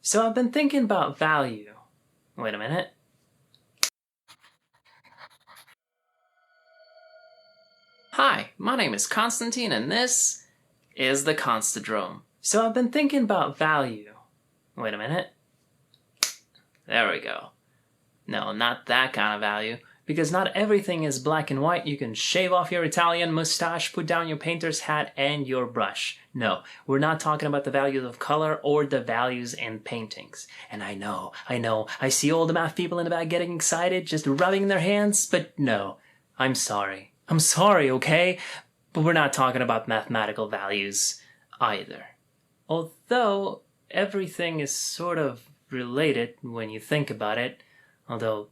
So I've been thinking about value. Wait a minute. Hi, my name is Konstantin and this is the Konstadrome. So I've been thinking about value. Wait a minute. There we go. No, not that kind of value. Because not everything is black and white. You can shave off your Italian mustache, put down your painter's hat and your brush. No, we're not talking about the values of color or the values in paintings. And I know, I see all the math people in the back getting excited, just rubbing their hands, but no, I'm sorry, okay? But we're not talking about mathematical values either. Although everything is sort of related when you think about it, although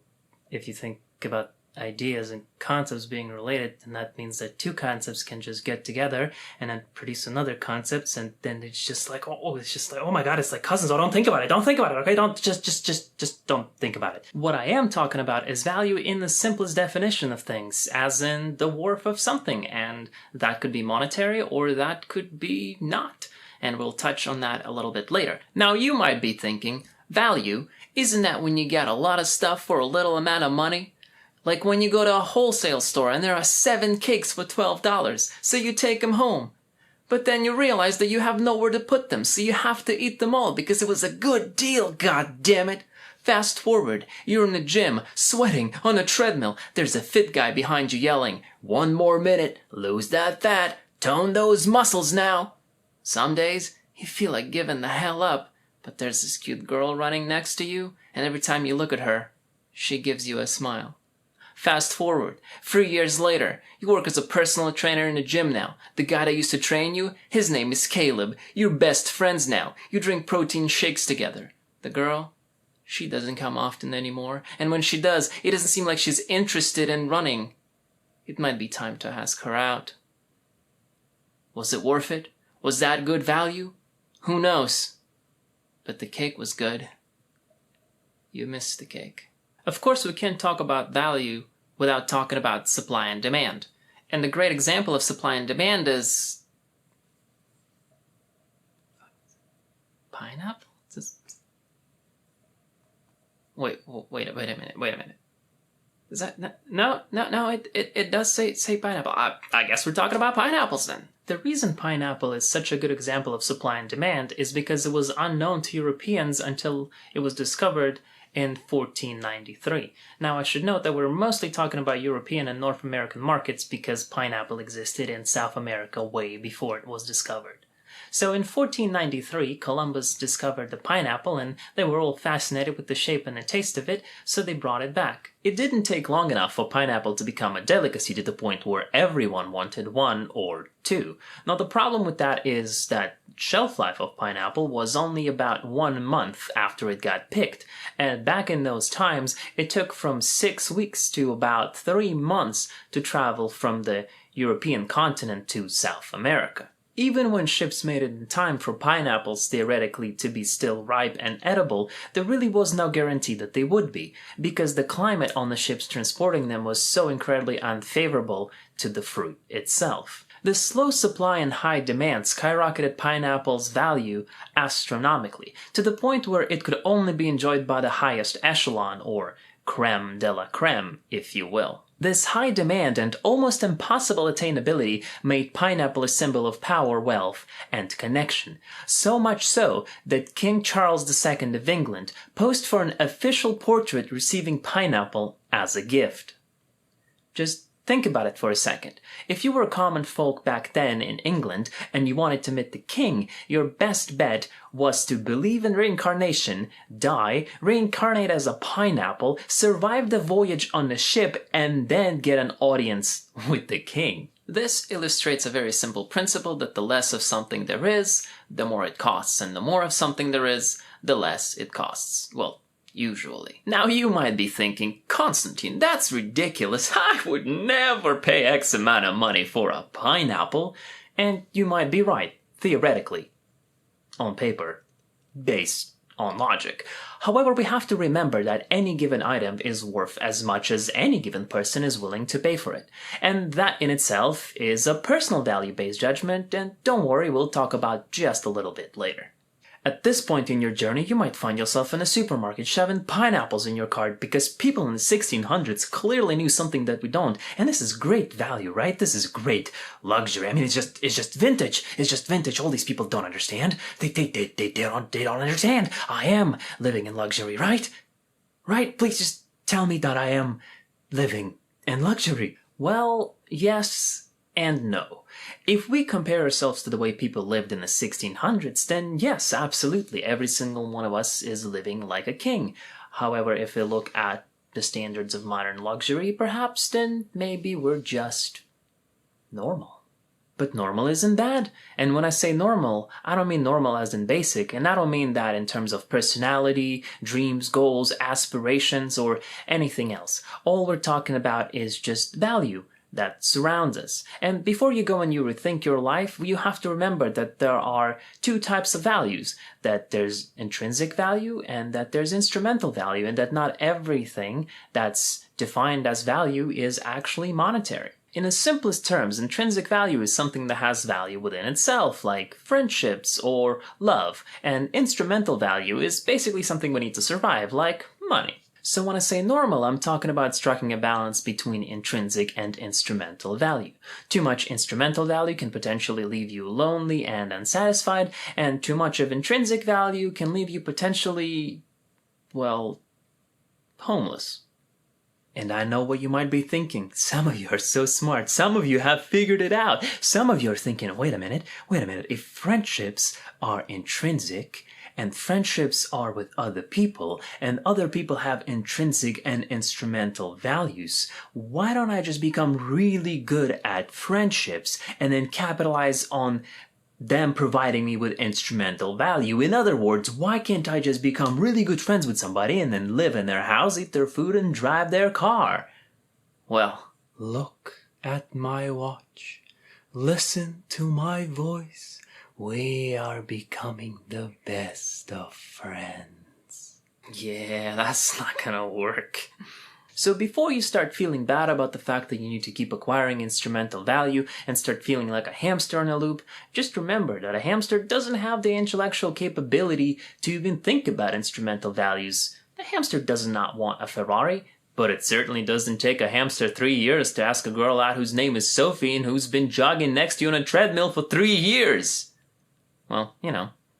if you think about ideas and concepts being related, then that means that two concepts can just get together and then produce another concepts, and then it's just like, oh my god, it's like cousins. Oh, don't think about it, okay? Don't just don't think about it. What I am talking about is value in the simplest definition of things, as in the worth of something, and that could be monetary or that could be not. And we'll touch on that a little bit later. Now you might be thinking, value, isn't that when you get a lot of stuff for a little amount of money? Like when you go to a wholesale store and there are 7 cakes for $12, so you take them home. But then you realize that you have nowhere to put them, so you have to eat them all because it was a good deal, god damn it. Fast forward, you're in the gym, sweating, on a treadmill. There's a fit guy behind you yelling, 1 more minute, lose that fat, tone those muscles now. Some days, you feel like giving the hell up, but there's this cute girl running next to you, and every time you look at her, she gives you a smile. Fast forward, 3 years later, you work as a personal trainer in a gym now. The guy that used to train you, his name is Caleb. You're best friends now. You drink protein shakes together. The girl, she doesn't come often anymore, and when she does, it doesn't seem like she's interested in running. It might be time to ask her out. Was it worth it? Was that good value? Who knows? But the cake was good. You missed the cake. Of course, we can't talk about value without talking about supply and demand. And the great example of supply and demand is pineapple? Wait a minute. Is that no? It does say pineapple. I guess we're talking about pineapples then. The reason pineapple is such a good example of supply and demand is because it was unknown to Europeans until it was discovered in 1493. Now I should note that we're mostly talking about European and North American markets because pineapple existed in South America way before it was discovered. So in 1493, Columbus discovered the pineapple and they were all fascinated with the shape and the taste of it, so they brought it back. It didn't take long enough for pineapple to become a delicacy to the point where everyone wanted 1 or 2. Now the problem with that is that shelf life of pineapple was only about 1 month after it got picked, and back in those times it took from 6 weeks to about 3 months to travel from the European continent to South America. Even when ships made it in time for pineapples theoretically to be still ripe and edible, there really was no guarantee that they would be, because the climate on the ships transporting them was so incredibly unfavorable to the fruit itself. The slow supply and high demand skyrocketed pineapple's value astronomically, to the point where it could only be enjoyed by the highest echelon, or creme de la creme, if you will. This high demand and almost impossible attainability made pineapple a symbol of power, wealth, and connection. So much so that King Charles II of England posed for an official portrait receiving pineapple as a gift. Just think about it for a second. If you were common folk back then in England and you wanted to meet the king, your best bet was to believe in reincarnation, die, reincarnate as a pineapple, survive the voyage on the ship, and then get an audience with the king. This illustrates a very simple principle that the less of something there is, the more it costs, and the more of something there is, the less it costs. Well, usually. Now you might be thinking, Konstantin, that's ridiculous. I would never pay X amount of money for a pineapple. And you might be right, theoretically. On paper. Based on logic. However, we have to remember that any given item is worth as much as any given person is willing to pay for it. And that in itself is a personal value-based judgment, and don't worry, we'll talk about just a little bit later. At this point in your journey, you might find yourself in a supermarket shoving pineapples in your cart because people in the 1600s clearly knew something that we don't. And this is great value, right? This is great luxury. I mean, it's just vintage. It's just vintage. All these people don't understand. They don't understand. I am living in luxury, right? Right? Please just tell me that I am living in luxury. Well, yes and no. If we compare ourselves to the way people lived in the 1600s, then yes, absolutely, every single one of us is living like a king. However, if we look at the standards of modern luxury, perhaps then maybe we're just normal. But normal isn't bad. And when I say normal, I don't mean normal as in basic, and I don't mean that in terms of personality, dreams, goals, aspirations, or anything else. All we're talking about is just value that surrounds us. And before you go and you rethink your life, you have to remember that there are two types of values, that there's intrinsic value and that there's instrumental value, and that not everything that's defined as value is actually monetary. In the simplest terms, intrinsic value is something that has value within itself, like friendships or love, and instrumental value is basically something we need to survive, like money. So when I say normal, I'm talking about striking a balance between intrinsic and instrumental value. Too much instrumental value can potentially leave you lonely and unsatisfied, and too much of intrinsic value can leave you potentially, well, homeless. And I know what you might be thinking. Some of you are so smart. Some of you have figured it out. Some of you are thinking, wait a minute. If friendships are intrinsic, and friendships are with other people, and other people have intrinsic and instrumental values, why don't I just become really good at friendships and then capitalize on them providing me with instrumental value? In other words, why can't I just become really good friends with somebody and then live in their house, eat their food, and drive their car? Well, look at my watch. Listen to my voice. We are becoming the best of friends. Yeah, that's not gonna work. So before you start feeling bad about the fact that you need to keep acquiring instrumental value and start feeling like a hamster in a loop, just remember that a hamster doesn't have the intellectual capability to even think about instrumental values. A hamster does not want a Ferrari, but it certainly doesn't take a hamster 3 years to ask a girl out whose name is Sophie and who's been jogging next to you on a treadmill for 3 years. Well,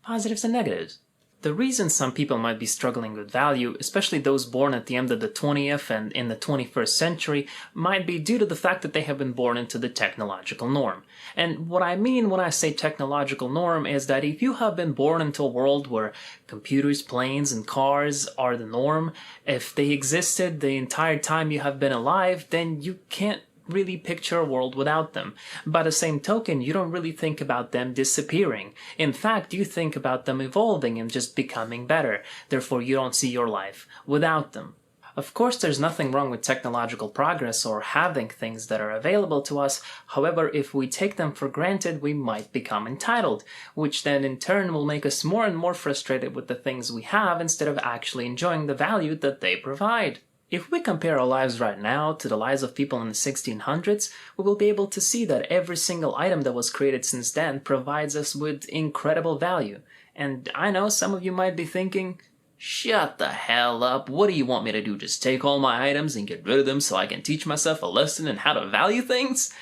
positives and negatives. The reason some people might be struggling with value, especially those born at the end of the 20th and in the 21st century, might be due to the fact that they have been born into the technological norm. And what I mean when I say technological norm is that if you have been born into a world where computers, planes, and cars are the norm, if they existed the entire time you have been alive, then you can't really picture a world without them. By the same token, you don't really think about them disappearing. In fact, you think about them evolving and just becoming better. Therefore, you don't see your life without them. Of course, there's nothing wrong with technological progress or having things that are available to us. However, if we take them for granted, we might become entitled, which then in turn will make us more and more frustrated with the things we have instead of actually enjoying the value that they provide. If we compare our lives right now to the lives of people in the 1600s, we will be able to see that every single item that was created since then provides us with incredible value. And I know some of you might be thinking, shut the hell up, what do you want me to do, just take all my items and get rid of them so I can teach myself a lesson in how to value things?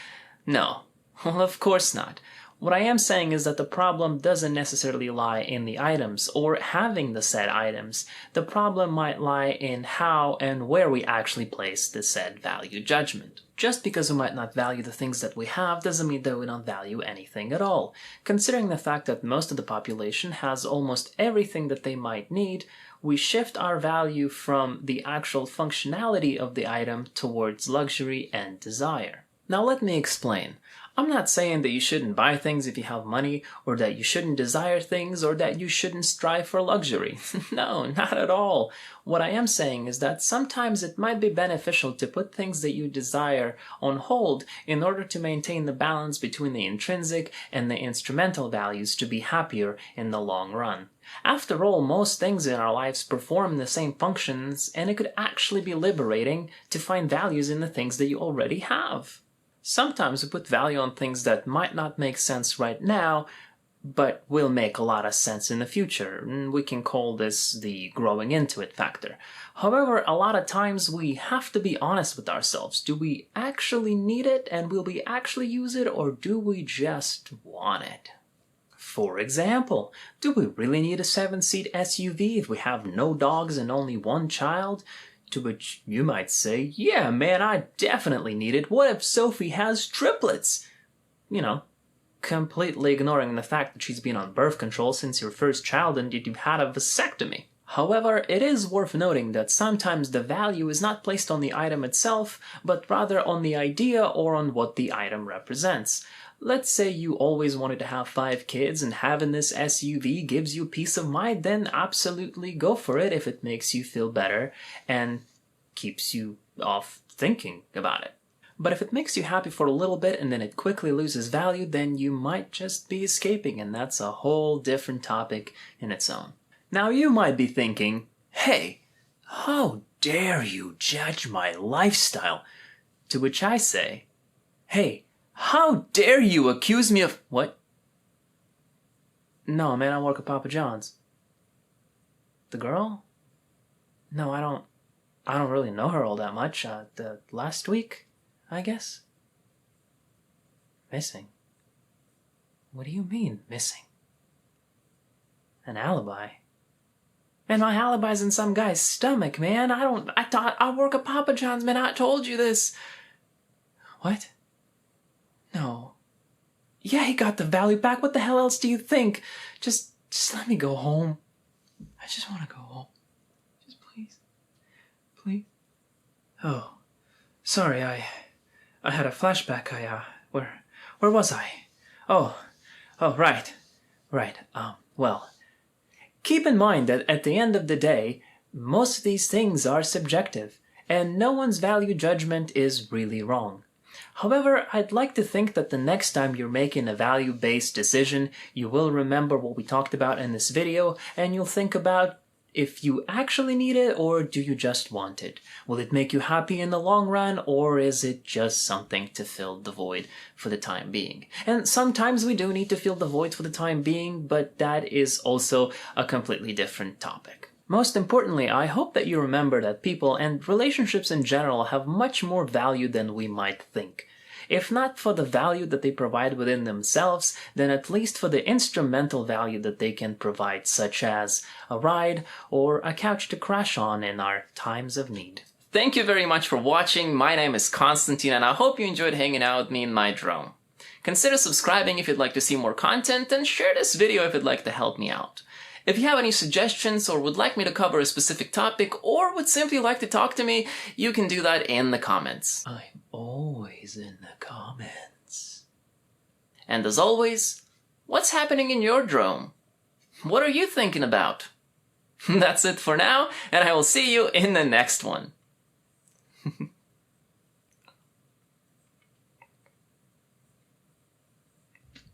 No, well, of course not. What I am saying is that the problem doesn't necessarily lie in the items or having the said items. The problem might lie in how and where we actually place the said value judgment. Just because we might not value the things that we have doesn't mean that we don't value anything at all. Considering the fact that most of the population has almost everything that they might need, we shift our value from the actual functionality of the item towards luxury and desire. Now let me explain. I'm not saying that you shouldn't buy things if you have money, or that you shouldn't desire things, or that you shouldn't strive for luxury. No, not at all. What I am saying is that sometimes it might be beneficial to put things that you desire on hold in order to maintain the balance between the intrinsic and the instrumental values to be happier in the long run. After all, most things in our lives perform the same functions, and it could actually be liberating to find values in the things that you already have. Sometimes we put value on things that might not make sense right now, but will make a lot of sense in the future. We can call this the growing into it factor. However, a lot of times we have to be honest with ourselves. Do we actually need it, and will we actually use it, or do we just want it? For example, do we really need a 7-seat SUV if we have no dogs and only one child? To which you might say, yeah man, I definitely need it. What if Sophie has triplets? You know, completely ignoring the fact that she's been on birth control since your first child and you've had a vasectomy. However, it is worth noting that sometimes the value is not placed on the item itself, but rather on the idea or on what the item represents. Let's say you always wanted to have 5 kids and having this SUV gives you peace of mind, then absolutely go for it if it makes you feel better and keeps you off thinking about it. But if it makes you happy for a little bit and then it quickly loses value, then you might just be escaping, and that's a whole different topic in its own. Now you might be thinking, hey, how dare you judge my lifestyle? To which I say, hey, how dare you accuse me of... What? No, man, I work at Papa John's. The girl? No, I don't really know her all that much. The last week, I guess? Missing? What do you mean, missing? An alibi? Man, my alibi's in some guy's stomach, man. I work at Papa John's, man. I told you this. What? No. Yeah, he got the value back. What the hell else do you think? Just let me go home. I just want to go home. Just please. Please. Oh. Sorry, I had a flashback. Where was I? Oh, right. Well, keep in mind that at the end of the day, most of these things are subjective, and no one's value judgment is really wrong. However, I'd like to think that the next time you're making a value-based decision, you will remember what we talked about in this video, and you'll think about if you actually need it, or do you just want it? Will it make you happy in the long run, or is it just something to fill the void for the time being? And sometimes we do need to fill the void for the time being, but that is also a completely different topic. Most importantly, I hope that you remember that people and relationships in general have much more value than we might think. If not for the value that they provide within themselves, then at least for the instrumental value that they can provide, such as a ride or a couch to crash on in our times of need. Thank you very much for watching. My name is Konstantin, and I hope you enjoyed hanging out with me in my drone. Consider subscribing if you'd like to see more content, and share this video if you'd like to help me out. If you have any suggestions or would like me to cover a specific topic or would simply like to talk to me, you can do that in the comments. I'm always in the comments. And as always, what's happening in your drone? What are you thinking about? That's it for now, and I will see you in the next one.